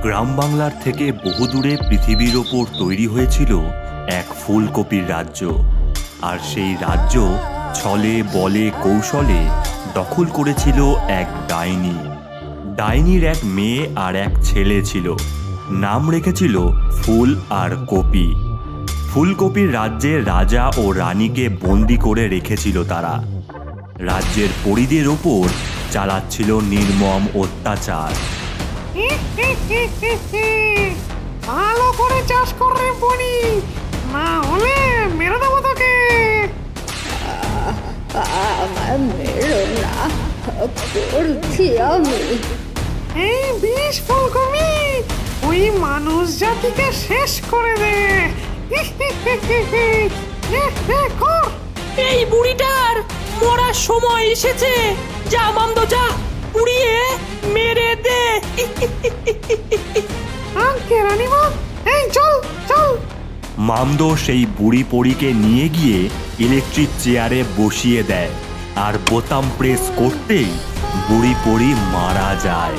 গ্রাম বাংলার থেকে বহুদূরে পৃথিবীর ওপর তৈরি হয়েছিল এক ফুলকপির রাজ্য। আর সেই রাজ্য ছলে বলে কৌশলে দখল করেছিল এক ডাইনি। ডাইনির এক মেয়ে আর এক ছেলে ছিল, নাম রেখেছিল ফুল আর কপি। ফুলকপির রাজ্যে রাজা ও রানীকে বন্দি করে রেখেছিল তারা। রাজ্যের পরিদের ওপর চালাচ্ছিল নির্মম অত্যাচার। ভালো করে চাষ করে বনি, না হলে মেরে দেবো তোকে। আমার মেরো না, করছি আমি। এই বিষ ফুলকপি ওই মানুষ জাতিকে শেষ করে দে। কর। এই বুড়িটার মরার সময় এসেছে। যা মামদো যা, পুড়িয়ে মেরে দে। আঙ্কে রানীমা, এই চল চল। মামদো সেই বুড়ি পরীকে নিয়ে গিয়ে ইলেকট্রিক চেয়ারে বসিয়ে দেয়, আর বোতাম প্রেস করতেই বুড়ি পরী মারা যায়।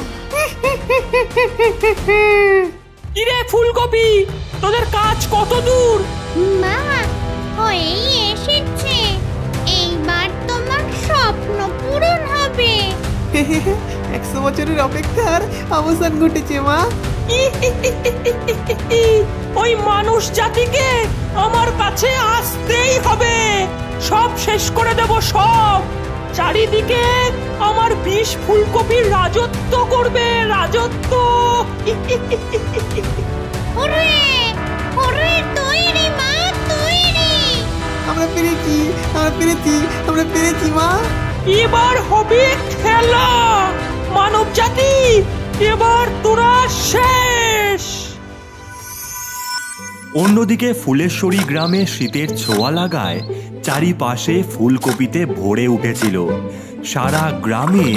কিরে ফুলকপি, তোদের কাজ কত দূর? মা, হয়েই এসেছে। এইবার তোমার স্বপ্ন পূরণ হবে। 100 বছরের অপেক্ষার অবসান ঘটেছে মা। ওই মানুষ জাতিকে আমার কাছে আসতেই হবে। সব শেষ করে দেব, সব। চারিদিকে আমার বিষ ফুলকপির রাজত্ব করবে, রাজত্ব। ওরে ওরে, তৈরি মা, তৈরি। আমরা পেরেছি, আমরা পেরেছি, আমরা পেরেছি মা। এবার হবে খেলা। মানব জাতি, এবার তোরা শেষ। অন্যদিকে ফুলেশ্বরী গ্রামে শীতের ছোঁয়া লাগায় চারিপাশে ফুলকপিতে ভরে উঠেছিল। সারা গ্রামে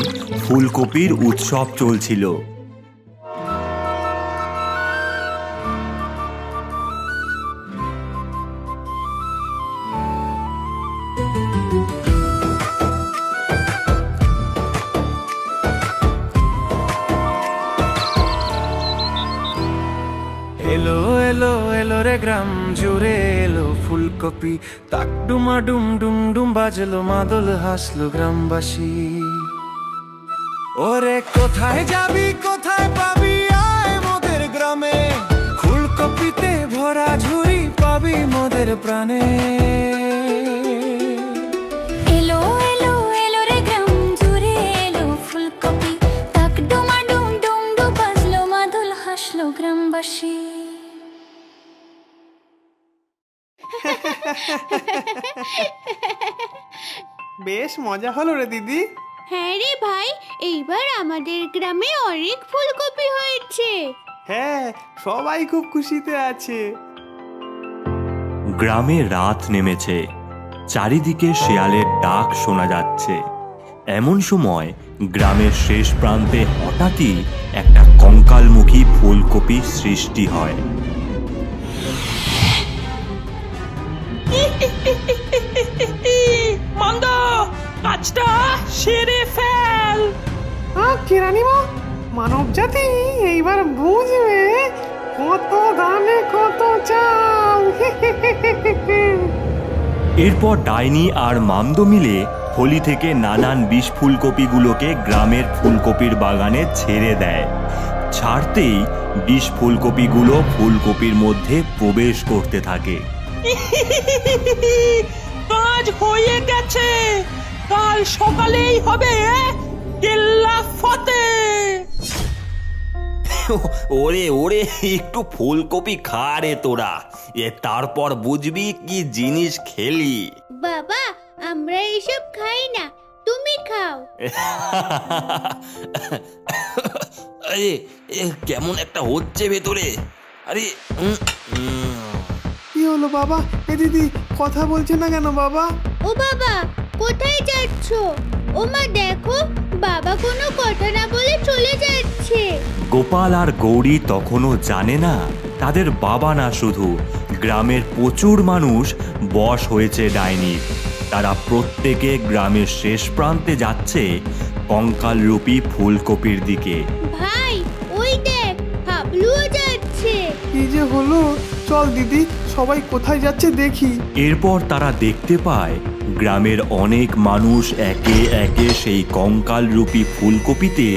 ফুলকপির উৎসব চলছিল। এলো এলো এলো রে গ্রাম জুড়ে এলো ফুলকপি, তাক ডুমা ডুম ডুম ডুম বাজলো মাদল, হাসলো গ্রামবাসী। ওরে কোথায় যাবি কোথায় পাবি, আয় মোদের গ্রামে। ফুলকপিতে ভরা ঝুড়ি পাবি মোদের প্রাণে। এলো এলো এলো রে গ্রাম জুড়ে এলো ফুলকপি, তাক ডুমা ডুম ডুম ডুম বাজলো মাদল, হাসলো গ্রামবাসী। বেশ মজা হলো রে দিদি। হ্যাঁ রে ভাই, এইবার আমাদের গ্রামে অনেক ফুলকপি হয়েছে। হ্যাঁ, সবাই খুব খুশিতে আছে। গ্রামে রাত নেমেছে, চারিদিকে শেয়ালের ডাক শোনা যাচ্ছে। এমন সময় গ্রামের শেষ প্রান্তে হঠাৎই একটা কঙ্কালমুখী ফুলকপির সৃষ্টি হয়। মামদো, কাজটা সেরে ফেল। আঙ্কে রানীমা, মানব জাতি এইবার বুঝবে কত ধানে কত চাল। এরপর ডাইনি আর মামদো মিলে থলি থেকে নানান বিষ ফুলকপিগুলোকে গ্রামের ফুলকপির বাগানে ছেড়ে দেয়। ছাড়তেই বিষ ফুলকপিগুলো ফুলকপির মধ্যে প্রবেশ করতে থাকে। কাজ হয়ে গেছে, কাল সকালেই হবে কেল্লা ফতে। ওরে ওরে, একটু ফুলকপি খা রে তোরা, তারপর বুঝবি কি জিনিস খেলি। বাবা, আমরা এসব খাই না, তুমি খাও। আরে কেমন একটা হচ্ছে ভেতরে। আরে কি হলো বাবা? এ দিদি কথা বলছে না কেন বাবা? ও বাবা, কোথায় যাচ্ছ? ও মা, দেখো বাবা কোনো কথা না বলে চলে যাচ্ছে। গোপাল আর গৌরী তখনও জানে না তাদের বাবা না, শুধু গ্রামের প্রচুর মানুষ বশ হয়েছে ডাইনির। তারা প্রত্যেকে গ্রামের শেষ প্রান্তে যাচ্ছে কঙ্কালরূপী ফুলকপির দিকে। ভাই, ওই দেখ, হাবলু কি যে হলো, চল দিদি সবাই কোথায় যাচ্ছে দেখি। এরপর তারা দেখতে পায় গ্রামের অনেক মানুষ একে একে সেই কঙ্কালরূপী ফুলকপিতে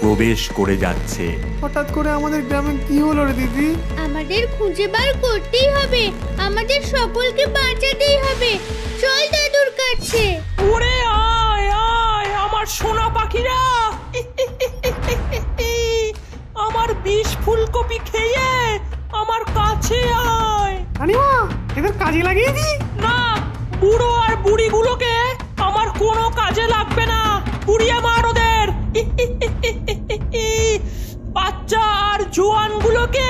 প্রবেশ করে যাচ্ছে। হঠাৎ করে আমাদের গ্রামে কি হলো রে দিদি? আমাদের খুঁজে বার করতেই হবে, আমাদের সকলকে বাঁচাতেই হবে। চল দাদুর কাছে। ওরে আয় আয় আমার সোনা পাখিরা, আমার বিষ ফুলকপি খেয়ে আমার কাছে আয়। রানীমা, এদের কাজে লাগিয়ে দি। না, বুড়ো আর বুড়িগুলোকে আমার কোনো কাজে লাগবে না। পুড়িয়ে মার ওদের। বাচ্চা আর জোয়ানগুলোকে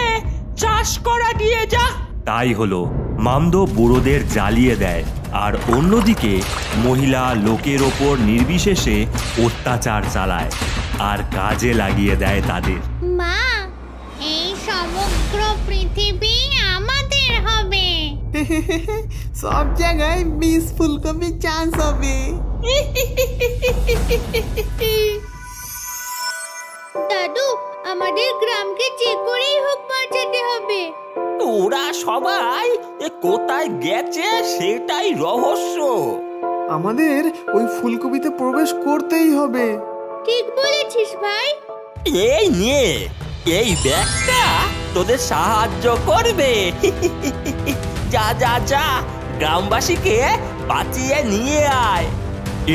চাষ করা দিয়ে যা। তাই হলো, মামদো বুড়োদের জ্বালিয়ে দেয় আর অন্যদিকে মহিলা লোকের ওপর নির্বিশেষে অত্যাচার চালায় আর কাজে লাগিয়ে দেয় তাদের। মা, এই সমগ্র পৃথিবী আমাদের হবে। সব জায়গায় 20 ফুলকপি চাষ হবে। দাদু, আমাদের গ্রামকে যে করেই হোক বাঁচাতে হবে। ওরা সবাই কোথায় গেছে সেটাই রহস্য। আমাদের ওই ফুলকপিতে প্রবেশ করতেই হবে। ঠিক বলেছিস ভাই। এই নিয়ে, এই ব্যাগটা তোদের সাহায্য করবে। যা যা যা, গ্রামবাসীকে বাঁচিয়ে নিয়ে আয়।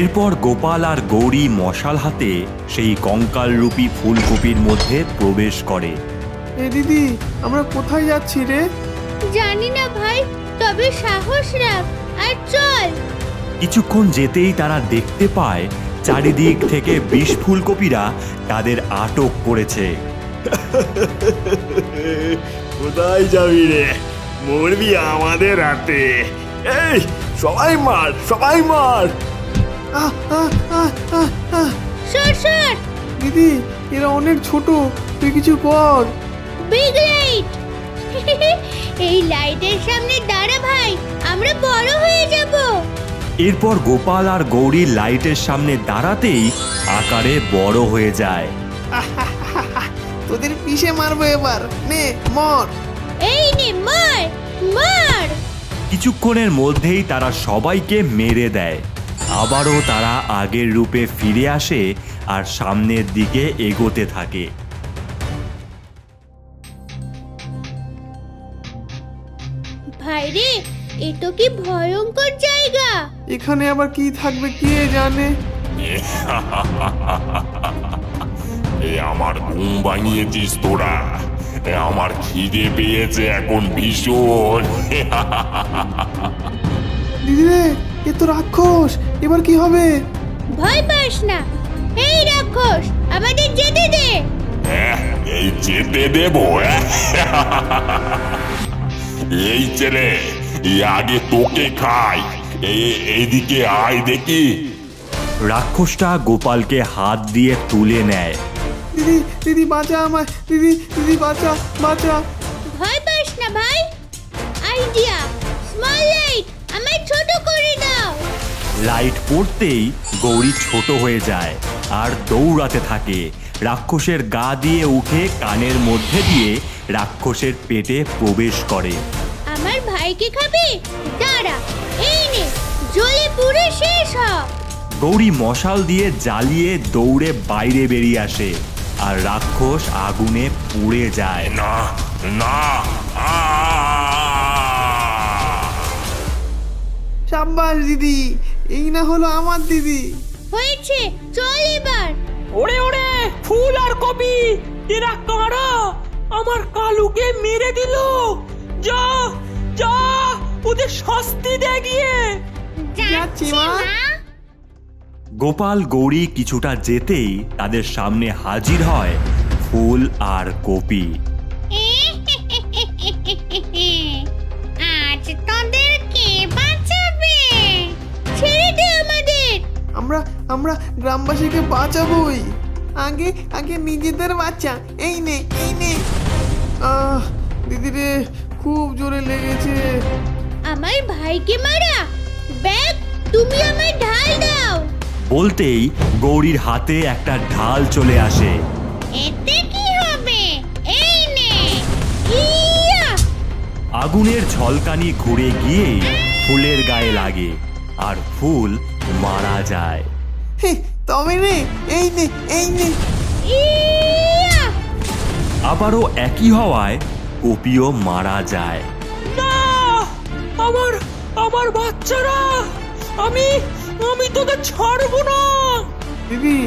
এরপর গোপাল আর গৌরী মশাল হাতে সেই কঙ্কালরূপী ফুলকপির মধ্যে প্রবেশ করে। এ দিদি, আমরা কোথায় যাচ্ছি রে? জানি না ভাই, তবে সাহস রাখ আর চল। কিছুক্ষণ যেতেই তারা দেখতে পায় চারিদিক থেকে বিষ ফুলকপিরা তাদের আটক করেছে। কোথায় যাবি রে? মরবি আমাদের হাতে। এই সবাই মার, সবাই মার। আহ, আহ, আহ, আহ, আহ। সর সর। দিদি, এরা অনেক ছোট, তুই কিছু কর। Big light. এই লাইটের সামনে দাঁড়া ভাই, আমরা বড় হয়ে যাব। এরপর গোপাল আর গৌরী লাইটের সামনে দাঁড়াতেই আকারে বড় হয়ে যায়। তোদের পিষে মারবো এবার, নে মর। এই নে, মার মার। কিছুক্ষণের মধ্যেই তারা সবাইকে মেরে দেয়। আবারও তারা আগের রূপে ফিরে আসে আর সামনের দিকে এগোতে থাকে। ভাই রে, এ তো কি ভয়ঙ্কর জায়গা। এখানে আবার কি থাকবে কে জানে। আমার ঘুম ভাঙিয়েছিস তোরা। আমার খিদে পেয়েছে এখন ভীষণ। দিদি রে, এ তো রাক্ষস, এবার কি হবে? ভয় পাস না। এই রাক্ষস, আমাদের যেতে দে। এই যেতে দেব? এই ছেলে, আগে তোকে খাই। এইদিকে আয় দেখি। রাক্ষসটা গোপালকে হাত দিয়ে তুলে নেয়। দিদি, দিদি বাঁচা আমায়, দিদি, দিদি বাঁচা, বাঁচা। ভয় পাস না ভাই। আইডিয়া, স্মল লাইট, আমায় ছোট করে দাও। লাইট পড়তেই গৌরী ছোট হয়ে যায় আর দৌড়াতে থাকে। রাক্ষসের গা দিয়ে উঠে কানের মধ্যে দিয়ে রাক্ষসের পেটে প্রবেশ করে। আমার ভাইকে খাবে? দাঁড়া, এই নে, জ্বলে পুড়ে শেষ হ। গৌরী মশাল দিয়ে জ্বালিয়ে দৌড়ে বাইরে বেরিয়ে আসে আর রাক্ষস আগুনে পুড়ে যায়। না না, সাব্বাস দিদি, এই না হলো আমার দিদি। হয়েছে, চল এবার। ওরে ওরে, ফুল আর কপি, এরা কারা? আমার কালুকে মেরে দিল। যা যা, ওদের শাস্তি দে গিয়ে। যাচ্ছি মা। গোপাল গৌরী কিছুটা যেতেই তাদের সামনে হাজির হয় ফুল আর কপি। আজ তোদের কে বাঁচাবে? ছেড়ে দে আমাদের। আমরা আমরা গ্রামবাসীকে বাঁচাবোই। আগে আগে নিজেদের বাচ্চা। এই নে, এই নে। দিদি রে, খুব জোরে লেগেছে। আমার ভাইকে মারা? ব্যাগ, তুমি আমায় ঢাল দাও। বলতেই গৌরীর হাতে একটা ঢাল চলে আসে। এতে কি হবে? এই নে। ইয়া! আগুনের ঝলকানি ঘুরে গিয়ে ফুলের গায়ে লাগে আর ফুল মারা যায়। হে, তবে রে, এই নে, এই নে। ইয়া! আবারও একই হওয়ায় কপিও মারা যায়। না, আমার আমার বাচ্চারা, আমি আমি তোদের ছাড়বো না। দিদি,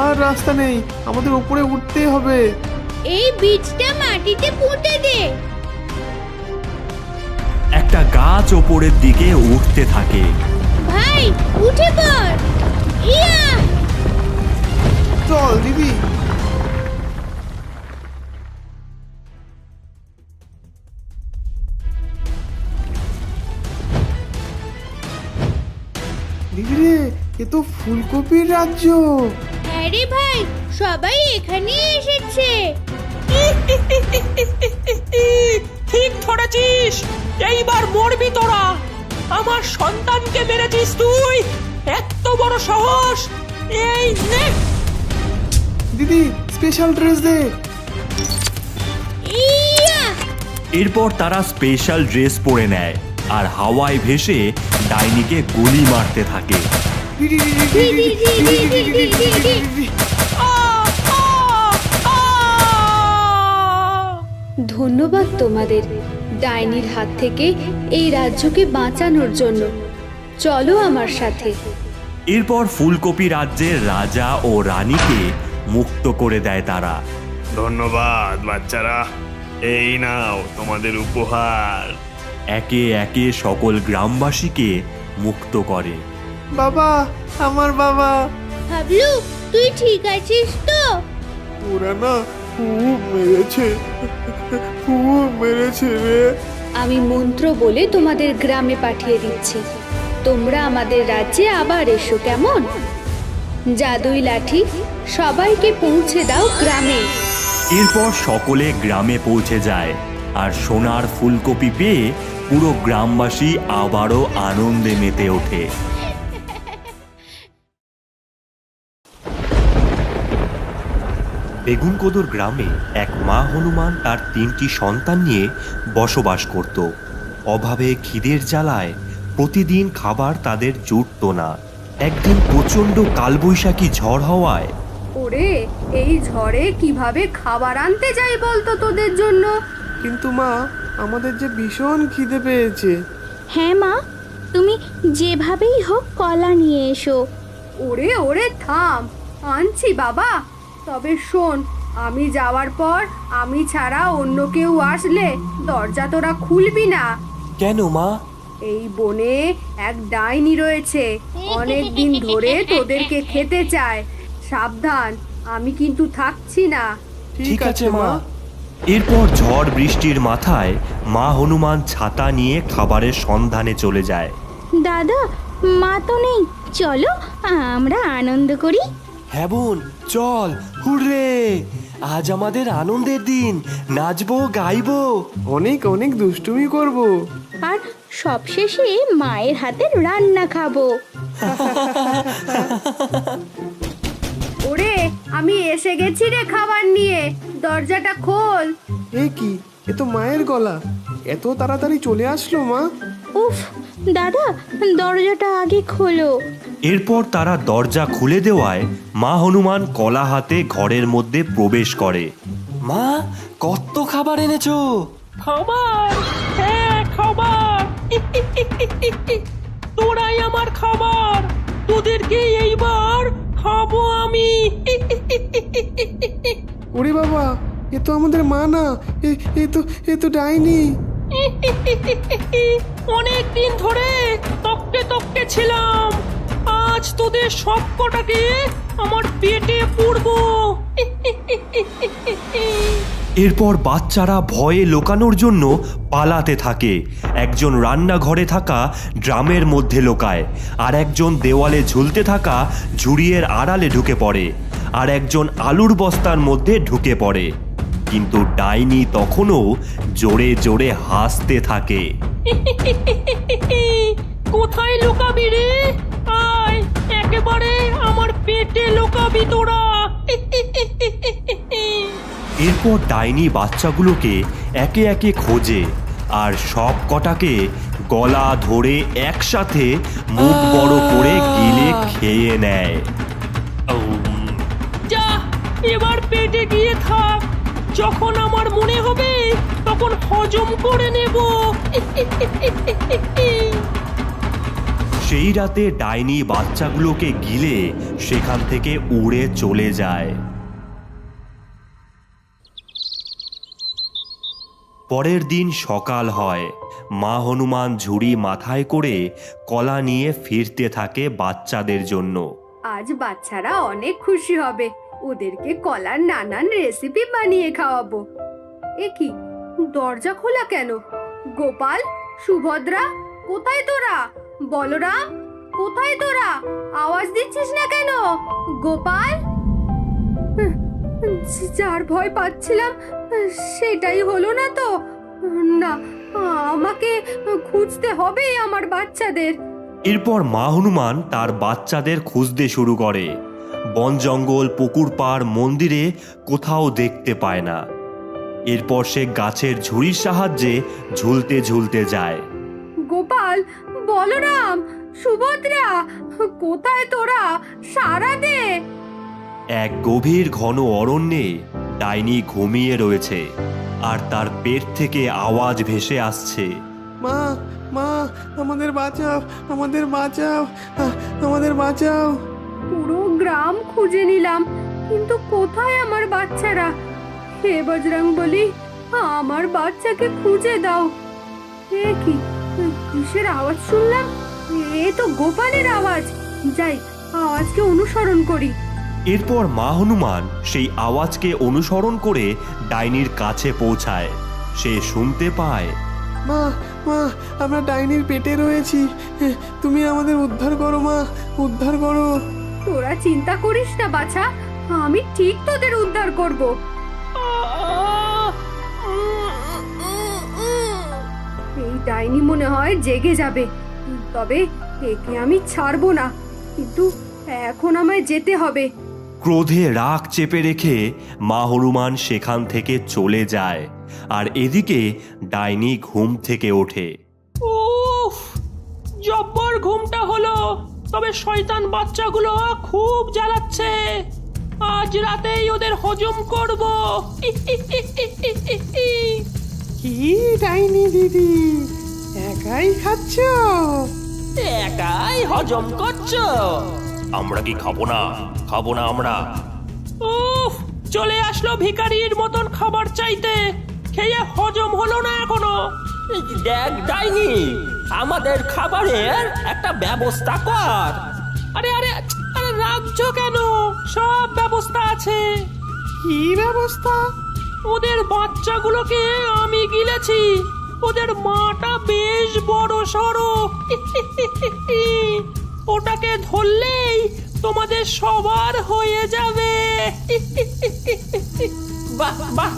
আর রাস্তা নেই, আমাদের উপরে উঠতে হবে। এই বীজটা মাটিতে পুঁতে দে। একটা গাছ ওপরের দিকে উঠতে থাকে। ভাই উঠে পড়। ইয়া! চল দিদি। দিদি রে, এ তো ফুলকপির রাজ্য। হ্যাঁ রে ভাই, সবাই এখানে এসেছে। ঠিক ধরেছিস, এইবার মরবি তোরা। আমার সন্তানকে মেরেছিস তুই, এত বড় সাহস! এই নে। দিদি, স্পেশাল ড্রেস দে। ইয়া! এরপর তারা স্পেশাল ড্রেস পরে নেয় আর হাওয়ায় ভেসে ডাইনিকে গুলি মারতে থাকে। দিদি, দিদি, দিদি, দিদি, দিদি, দিদি, দিদি, দিদি। ধন্যবাদ তোমাদের ডাইনির হাত থেকে এই রাজ্যকে বাঁচানোর জন্য। চলো আমার সাথে। এরপর ফুলকপি রাজ্যের রাজা ও রানীকে মুক্ত করে দেয় তারা। ধন্যবাদ বাচ্চারা, এই নাও তোমাদের উপহার। একে একে সকল গ্রামবাসীকে মুক্ত করে। বাবা, আমার বাবা। হাবলু, তুই ঠিক আছিস তো? ওরা না খুব মেরেছে, খুব মেরেছে রে। আমি মন্ত্র বলে তোমাদের গ্রামে পাঠিয়ে দিচ্ছি। তোমরা আমাদের রাজ্যে আবার এসো, কেমন? জাদুই লাঠি, সবাইকে পৌঁছে দাও গ্রামে। এরপর সকলে গ্রামে পৌঁছে যায় আর সোনার ফুলকপি পেয়ে পুরো গ্রামবাসী আবারও আনন্দে মেতে ওঠে। বেগুনকোদর গ্রামে এক মা হনুমান তার 3টি সন্তান নিয়ে বসবাস করত। অভাবে খিদের জ্বালায় প্রতিদিন খাবার তাদের জুটত না। একদিন প্রচণ্ড কালবৈশাখী ঝড় হওয়ায় ওরে, এই ঝড়ে কিভাবে খাবার আনতে যাই বলতো তোদের জন্য? কিন্তু মা, আমাদের যে ভীষণ খিদে পেয়েছে। হ্যাঁ মা, তুমি যেভাবেই হোক কলা নিয়ে এসো। ওরে ওরে থাম, আনছি বাবা। তবে শোন, আমি যাওয়ার পর আমি ছাড়া অন্য কেউ আসলে দরজা তোরা খুলবি না। কেন মা? এই বনে এক ডাইনি রয়েছে, অনেক দিন ধরে তোদেরকে খেতে চায়। সাবধান, আমি কিন্তু থাকছি না। ঠিক আছে মা। এরপর ঝড় বৃষ্টির মাথায় মা হনুমান ছাতা নিয়ে খাবারের সন্ধানে চলে যায়। দাদা, মা তো নেই, চলো আমরা আনন্দ করি। হ্যাঁ বোন, চল, হুররে! আজ আমাদের আনন্দের দিন, নাচবো, গাইবো, অনেক অনেক দুষ্টুমি করব। আর সবশেষে মায়ের হাতের রান্না খাবো। ওরে, আমি এসে গেছি রে খাবার নিয়ে, দরজাটা খোল। এ কি, এ তো মায়ের গলা। এত তাড়াতাড়ি চলে আসলো মা? উফ দাদা, দরজাটা আগে খোলো। এরপর তারা দরজা খুলে দেওয়ায় মা হনুমান কলা হাতে ঘরের মধ্যে প্রবেশ করে। মা, কত খাবার এনেছো? খাবার? হ্যাঁ, খাবার। তোরাই আমার খাবার, তোদেরকে এইবার খাবো আমি। ওরে বাবা, এ তো আমাদের মা না, এ তো ডাইনি। অনেক দিন ধরে তককে তককে ছিলাম, আজ তোদের সব কটাকে আমার পেটে পুরবো। এরপর বাচ্চারা ভয়ে লোকানোর জন্য পালাতে থাকে। একজন রান্নাঘরে থাকা ড্রামের মধ্যে লোকায়, আর একজন দেওয়ালে ঝুলতে থাকা ঝুড়িয়ের আড়ালে ঢুকে পড়ে, আর একজন আলুর বস্তার মধ্যে ঢুকে পড়ে। কিন্তু ডাইনি তখনও জোরে জোরে হাসতে থাকে। কোথায় লুকাবি রে? আয়, একেবারে আমার পেটে লুকাবি তোরা। এরপর ডাইনি বাচ্চাগুলোকে একে একে খোঁজে আর সব কটাকে গলা ধরে একসাথে মুখ বড় করে গিলে খেয়ে নেয়। যা, এবার পেটে গিয়ে থাক, যখন আমার মনে হবে তখন হজম করে নেব। সেই রাতে ডাইনি বাচ্চাগুলোকে গিলে সেখান থেকে উড়ে চলে যায়। পরের দিন সকাল হয়। মা হনুমান ঝুড়ি মাথায় করে কলা নিয়ে ফিরতে থাকে বাচ্চাদের জন্য। আজ বাচ্চারা অনেক খুশি হবে, ওদেরকে কলার নানান রেসিপি বানিয়ে খাওয়াবো। এ কি, দরজা খোলা কেন? গোপাল, সুভদ্রা, কোথায় তোরা? বলরাম, কোথায় তোরা? আওয়াজ দিচ্ছিস না কেন? গোপাল, যার ভয় পাচ্ছিলাম সেটাই হলো না তো? না, আমাকে খুঁজতে হবে আমার বাচ্চাদের। এরপর মা হনুমান তার বাচ্চাদের খুঁজতে শুরু করে। বন জঙ্গল, পুকুর পাড়, মন্দিরে কোথাও দেখতে পায় না। এরপর সে গাছের ঝুড়ির সাহায্যে ঝুলতে ঝুলতে যায়। গোপাল, বলরাম, সুভদ্রা, কোথায় তোরা? সাড়া দে। এক গভীর ঘন অরণ্যে ডাইনি ঘুমিয়ে রয়েছে, আর তার পেট থেকে আওয়াজ ভেসে আসছে। মা, মা, আমাদের বাঁচাও, আমাদের বাঁচাও, আমাদের বাঁচাও। পুরো গ্রাম খুঁজে নিলাম, কিন্তু কোথায় আমার বাচ্চারা? হে বজরংবলী, আমার বাচ্চাকে খুঁজে দাও। এ কি, কিসের আওয়াজ শুনলাম? এ তো গোপালের আওয়াজ। যাই, আওয়াজকে অনুসরণ করি। এরপর মা হনুমান সেই আওয়াজকে অনুসরণ করে ডাইনির কাছে পৌঁছায়। সে শুনতে পায়, মা, মা, আমরা ডাইনির পেটে রয়েছি, তুমি আমাদের উদ্ধার করো মা, উদ্ধার করো। তোরা চিন্তা করিস না বাছা, আমি ঠিক তোদের উদ্ধার করব। এই ডাইনি মনে হয় জেগে যাবে, তবে একে আমি ছাড়বো না। কিন্তু এখন আমায় যেতে হবে। ক্রোধে রাগ চেপে রেখে মা হনুমান সেখান থেকে চলে যায়। আর এদিকে ডাইনি ঘুম থেকে ওঠে। উফ, জব্বর ঘুমটা হলো, তবে শয়তান বাচ্চাগুলো খুব জ্বালাচ্ছে। আজ রাতেই ওদের হজম করব। কি ডাইনি দিদি, একাই খাচ্ছ? একাই হজম করছো? আমরা কি খাবো না? খাবো না আমরা? উফ, চলে আসলো ভিখারির মতন খাবার চাইতে, খেয়ে হজম হলো না এখনো। দেখ ডাইনি, আমাদের খাবারের একটা ব্যবস্থা কর। আরে আরে আরে, রাখছো কেন? সব ব্যবস্থা আছে। কি ব্যবস্থা? ওদের বাচ্চাগুলোকে আমি গিলেছি, ওদের মাটা বেশ বড় সড়ো। ওটাকে ধরলেই তোমাদের সবার হয়ে যাবে। বাহ বাহ,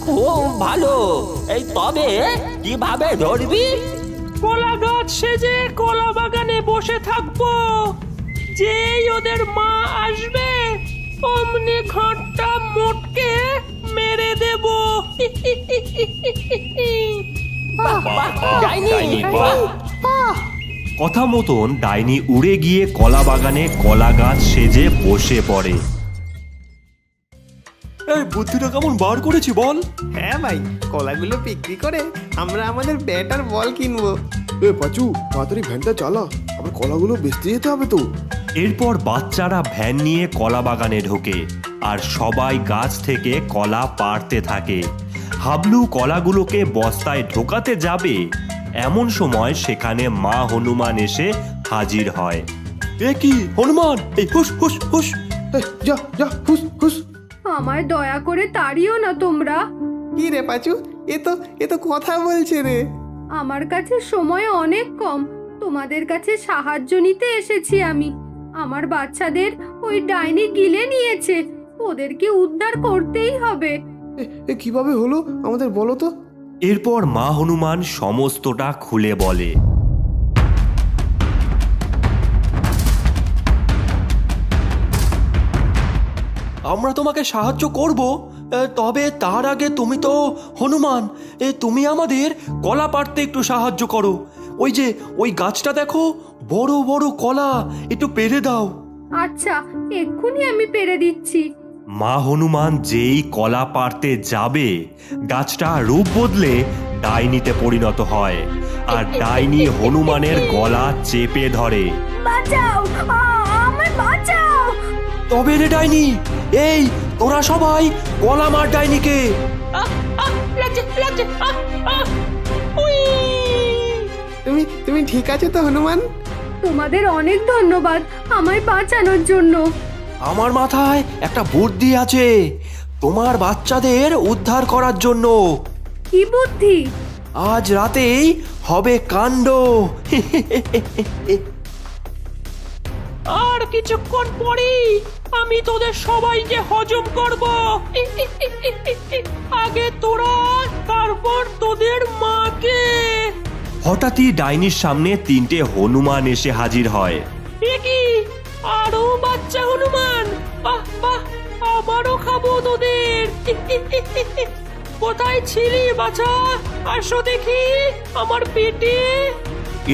খুব ভালো। এই তবে কিভাবে ধরবি? কলা গাছ সেজে কলা বাগানে বসে থাকবো, যেই ওদের মা আসবে অমনি ঘাটটা মোটকে মেরে দেব। ডাইনি, বাহ। কথা মতন ডাইনি উড়ে গিয়ে কলা বাগানে কলা গাছ সেজে বসে পড়ে। এই বুদ্ধিটা কেমন বার করেছি বল? হ্যাঁ ভাই, কলাগুলো বিক্রি করে আমরা আমাদের ব্যাট আর বল কিনবো। এ পাচু, তাড়াতাড়ি ভ্যানটা চালা, আবার কলাগুলো বেচতে যেতে হবে তো। এরপর বাচ্চারা ভ্যান নিয়ে কলা বাগানে ঢোকে, আর সবাই গাছ থেকে কলা পাড়তে থাকে। হাবলু কলাগুলোকে বস্তায় ঢোকাতে যাবে, এমন সময় সেখানে মা হনুমান এসে হাজির হয়। এ কি হনুমান, এই হুস হুস হুস। যা যা, হুস হুস। আমায় দয়া করে তাড়িও না তোমরা। কি রে পাচু, এ তো কথা বলছে রে। আমার কাছে সময় অনেক কম, তোমাদের কাছে সাহায্য নিতে এসেছি আমি। আমার বাচ্চাদের ওই ডাইনি গিলে নিয়েছে, ওদেরকে উদ্ধার করতেই হবে। এ কিভাবে হলো আমাদের বলো তো? এরপর মা হনুমান সমস্তটা খুলে বলে। আমরা তোমাকে সাহায্য করব, তবে তার আগে তুমি তো হনুমান, তুমি আমাদের কলা পাড়তে একটু সাহায্য করো। ওই যে ওই গাছটা দেখো, বড় বড় কলা, একটু পেরে দাও। আচ্ছা, এক্ষুনি আমি পেরে দিচ্ছি। মা হনুমান যেই কলা পাড়তে যাবে, গাছটা রূপ বদলে ডাইনিতে পরিণত হয় আর ডাইনি হনুমানের গলা চেপে ধরে। বাঁচাও, আমার বাঁচাও। তবে রে ডাইনি, এই তোরা সবাই কলা মার ডাইনিকে। তুমি ঠিক আছে তো হনুমান? তোমাদের অনেক ধন্যবাদ আমায় বাঁচানোর জন্য। আমার মাথায় একটা বুদ্ধি আছে তোমার বাচ্চাদের উদ্ধার করার জন্য। কি বুদ্ধি? আজ রাতেই হবে কাণ্ড। আর কিছুক্ষণ পরেই আমি তোদের সবাইকে হজম করব। আগে তোরা, তারপর তোদের মাকে। হঠাৎই ডাইনির সামনে 3টে হনুমান এসে হাজির হয়। এ কি, আরো বাচ্চা হনুমান? বাহ বাহ, আবারও খাবো তোদের। কোথায় ছিলি বাছা? আসো দেখি আমার পেটে।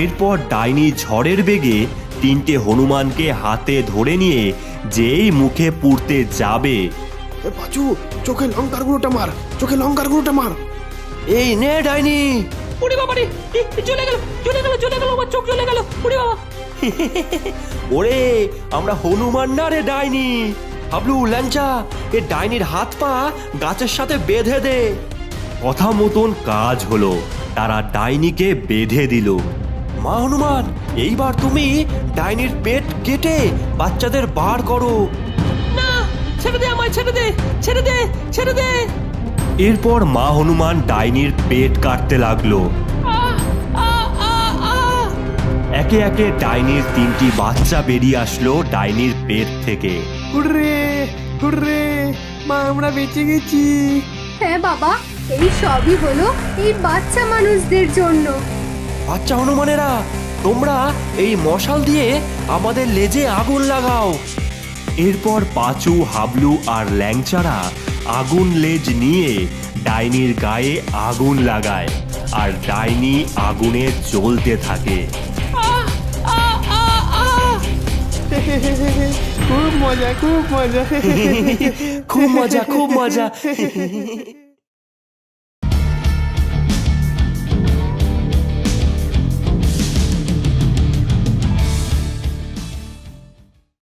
এরপর ডাইনি ঝড়ের বেগে 3টে হনুমানকে হাতে ধরে নিয়ে যেই মুখে পুড়তে যাবে, পাঁচু, চোখে লঙ্কার গুঁড়োটা মার, চোখে লঙ্কার গুঁড়োটা মার। এই নে ডাইনি। ওরে বাবা রে, জ্বলে গেল জ্বলে গেল জ্বলে গেল, আমার চোখ জ্বলে গেল। ওরে বাবা। ওরে আমরা হনুমান না রে ডাইনি। হাবলু, ল্যাংচা, এ ডাইনির হাত পা গাছের সাথে বেঁধে দে। কথা মতন কাজ হলো, তারা ডাইনিকে বেঁধে দিল। মা হনুমান, এইবার তুমি ডাইনির পেট কেটে বাচ্চাদের বার করো। না, ছেড়ে দে আমায়, ছেড়ে দে, ছেড়ে দে, ছেড়ে দে। এরপর মা হনুমান ডাইনির পেট কাটতে লাগলো। একে একে ডাইনির 3টি বাচ্চা বেরিয়ে আসলো ডাইনির পেট থেকে। হুররে হুররে, মা আমরা বেঁচে গেছি। হ্যাঁ বাবা, এই সবই হলো এই বাচ্চা মানুষদের জন্য। বাচ্চা হনুমানেরা, তোমরা এই মশাল দিয়ে আমাদের লেজে আগুন লাগাও। এরপর পাঁচু, হাবলু আর ল্যাংচারা আগুন লেজ নিয়ে ডাইনির গায়ে আগুন লাগায় আর ডাইনি আগুনে জ্বলতে থাকে। খুব মজা, খুব মজা। খুব মজা, খুব মজা।